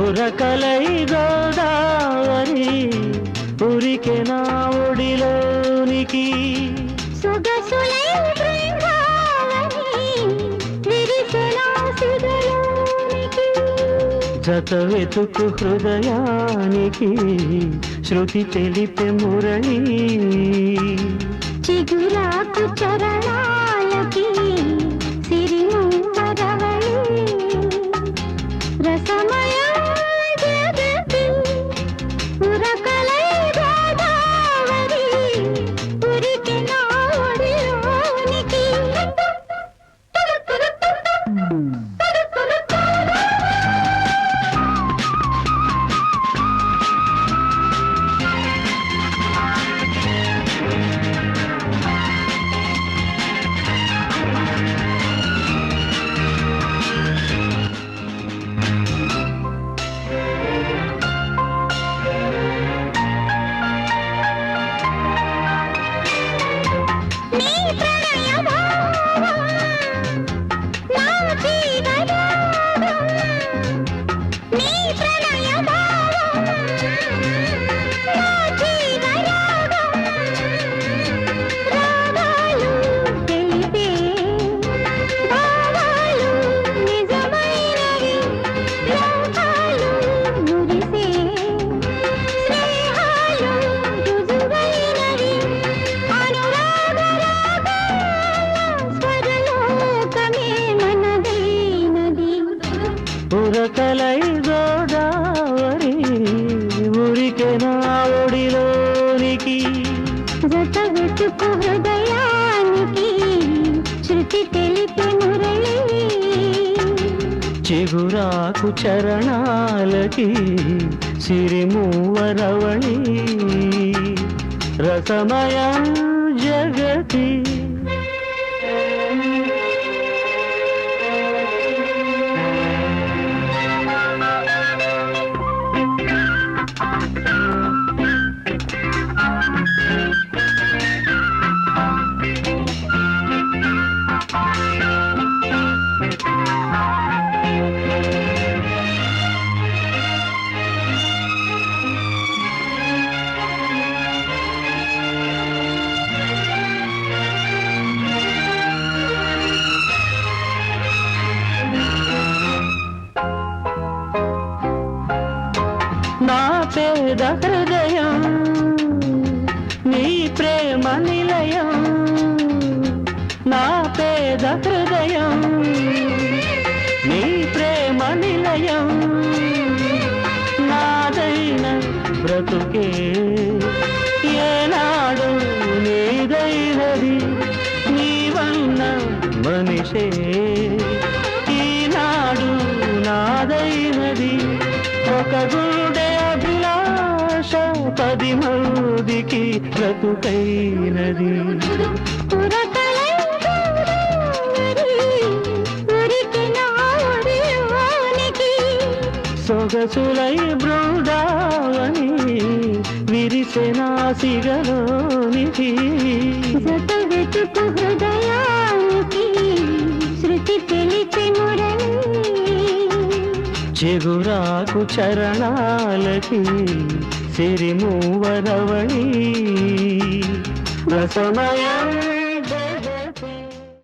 ఉరకలై గోదావరి ఉరికె నా ఒడిలోనికి సొగసులై బృందావని విరిసె నా సిగలోనికి జత వెతుకు హృదయానికి శృతి తెలిపే మురళి చిగురాకు చరణాలకి సిరిమూవరవళి రసమయ జగతి ఉరకలై గోదావరి ఉరికి నా ఒడిలోనికి ఉరకలై గోదావరి ఉరికె నా ఒడిలోనికి జత వెతుకు హృదయానికి శృతి తెలిపే మురళి చిగురాకు చరణాలకి సిరిమూవరవళి రసమయ జగతి నా పేద హృదయం నీ ప్రేమ నిలయం నా పేద హృదయం నీ ప్రేమ నిలయం నాదైన బ్రతుకే ఏనాడు నీదైనది నీవన్న మనిషే ఈనాడు నాదైనది ఒక గుండె అభిలాష 10 మందికి బ్రతుకైనది ఉరకలై గోదావరి ఉరికి నా ఒడిలోనికి సొగసులై బృందావని విరిసె నా సిగలోనికి జత వెతుకు హృదయానికి శృతి తెలిపే మురళి చిగురాకు చరణాలకి సిరిమూవరవళి రసమయ